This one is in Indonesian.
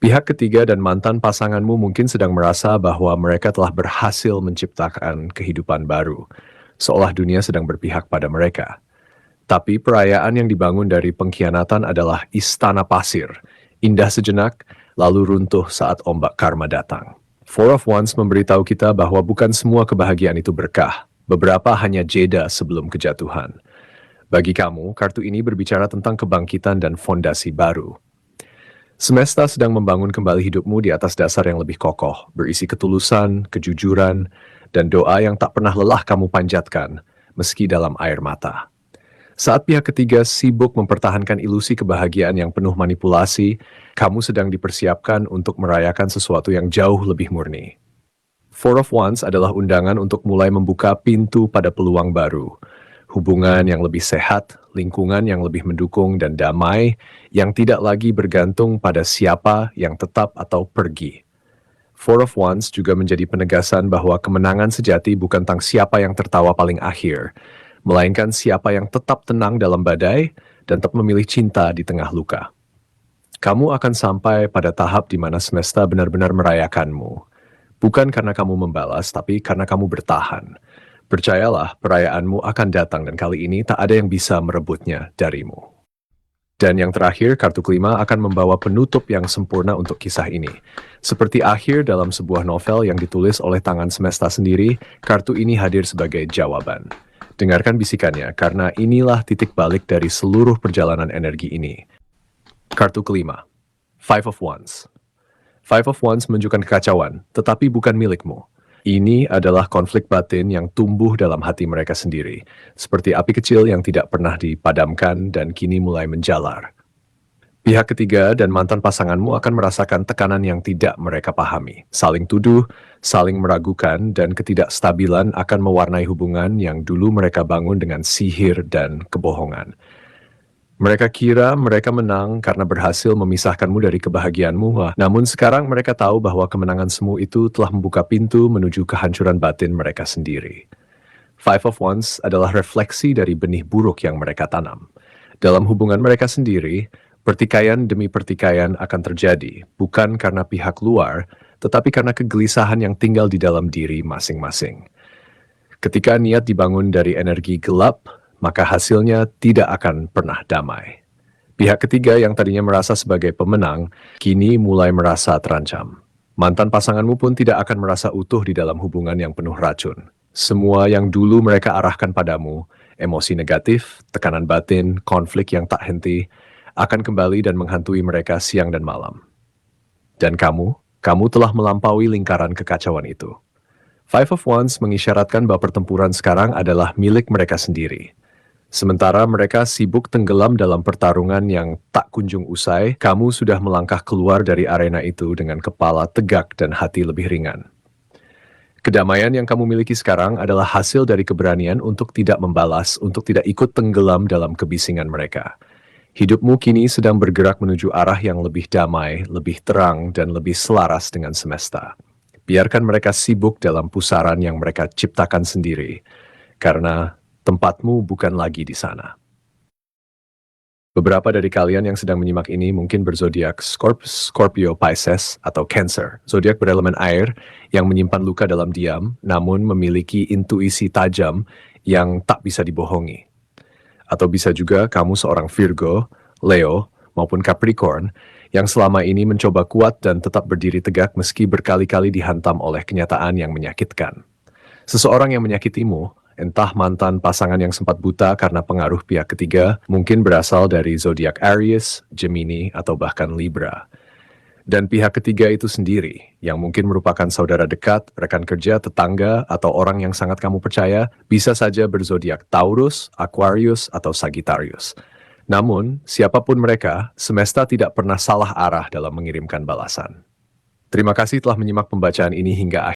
Pihak ketiga dan mantan pasanganmu mungkin sedang merasa bahwa mereka telah berhasil menciptakan kehidupan baru, seolah dunia sedang berpihak pada mereka. Tapi perayaan yang dibangun dari pengkhianatan adalah istana pasir, indah sejenak, lalu runtuh saat ombak karma datang. Four of Wands memberitahu kita bahwa bukan semua kebahagiaan itu berkah, beberapa hanya jeda sebelum kejatuhan. Bagi kamu, kartu ini berbicara tentang kebangkitan dan fondasi baru. Semesta sedang membangun kembali hidupmu di atas dasar yang lebih kokoh, berisi ketulusan, kejujuran, dan doa yang tak pernah lelah kamu panjatkan, meski dalam air mata. Saat pihak ketiga sibuk mempertahankan ilusi kebahagiaan yang penuh manipulasi, kamu sedang dipersiapkan untuk merayakan sesuatu yang jauh lebih murni. Four of Wands adalah undangan untuk mulai membuka pintu pada peluang baru. Hubungan yang lebih sehat, lingkungan yang lebih mendukung dan damai, yang tidak lagi bergantung pada siapa yang tetap atau pergi. Four of Wands juga menjadi penegasan bahwa kemenangan sejati bukan tentang siapa yang tertawa paling akhir, melainkan siapa yang tetap tenang dalam badai dan tetap memilih cinta di tengah luka. Kamu akan sampai pada tahap di mana semesta benar-benar merayakanmu. Bukan karena kamu membalas, tapi karena kamu bertahan. Percayalah, perayaanmu akan datang dan kali ini tak ada yang bisa merebutnya darimu. Dan yang terakhir, kartu kelima akan membawa penutup yang sempurna untuk kisah ini. Seperti akhir dalam sebuah novel yang ditulis oleh tangan semesta sendiri, kartu ini hadir sebagai jawaban. Dengarkan bisikannya, karena inilah titik balik dari seluruh perjalanan energi ini. Kartu kelima, Five of Wands. Five of Wands menunjukkan kekacauan, tetapi bukan milikmu. Ini adalah konflik batin yang tumbuh dalam hati mereka sendiri, seperti api kecil yang tidak pernah dipadamkan dan kini mulai menjalar. Pihak ketiga dan mantan pasanganmu akan merasakan tekanan yang tidak mereka pahami. Saling tuduh, saling meragukan, dan ketidakstabilan akan mewarnai hubungan yang dulu mereka bangun dengan sihir dan kebohongan. Mereka kira mereka menang karena berhasil memisahkanmu dari kebahagiaanmu, namun sekarang mereka tahu bahwa kemenangan semu itu telah membuka pintu menuju kehancuran batin mereka sendiri. Five of Wands adalah refleksi dari benih buruk yang mereka tanam. Dalam hubungan mereka sendiri, pertikaian demi pertikaian akan terjadi, bukan karena pihak luar, tetapi karena kegelisahan yang tinggal di dalam diri masing-masing. Ketika niat dibangun dari energi gelap, maka hasilnya tidak akan pernah damai. Pihak ketiga yang tadinya merasa sebagai pemenang, kini mulai merasa terancam. Mantan pasanganmu pun tidak akan merasa utuh di dalam hubungan yang penuh racun. Semua yang dulu mereka arahkan padamu, emosi negatif, tekanan batin, konflik yang tak henti, akan kembali dan menghantui mereka siang dan malam. Dan kamu telah melampaui lingkaran kekacauan itu. Five of Wands mengisyaratkan bahwa pertempuran sekarang adalah milik mereka sendiri. Sementara mereka sibuk tenggelam dalam pertarungan yang tak kunjung usai, kamu sudah melangkah keluar dari arena itu dengan kepala tegak dan hati lebih ringan. Kedamaian yang kamu miliki sekarang adalah hasil dari keberanian untuk tidak membalas, untuk tidak ikut tenggelam dalam kebisingan mereka. Hidupmu kini sedang bergerak menuju arah yang lebih damai, lebih terang, dan lebih selaras dengan semesta. Biarkan mereka sibuk dalam pusaran yang mereka ciptakan sendiri, karena tempatmu bukan lagi di sana. Beberapa dari kalian yang sedang menyimak ini mungkin berzodiak Scorpio, Pisces, atau Cancer. Zodiak berelemen air yang menyimpan luka dalam diam, namun memiliki intuisi tajam yang tak bisa dibohongi. Atau bisa juga kamu seorang Virgo, Leo, maupun Capricorn yang selama ini mencoba kuat dan tetap berdiri tegak meski berkali-kali dihantam oleh kenyataan yang menyakitkan. Seseorang yang menyakitimu, entah mantan pasangan yang sempat buta karena pengaruh pihak ketiga, mungkin berasal dari zodiak Aries, Gemini, atau bahkan Libra. Dan pihak ketiga itu sendiri, yang mungkin merupakan saudara dekat, rekan kerja, tetangga, atau orang yang sangat kamu percaya, bisa saja berzodiak Taurus, Aquarius, atau Sagittarius. Namun, siapapun mereka, semesta tidak pernah salah arah dalam mengirimkan balasan. Terima kasih telah menyimak pembacaan ini hingga akhir.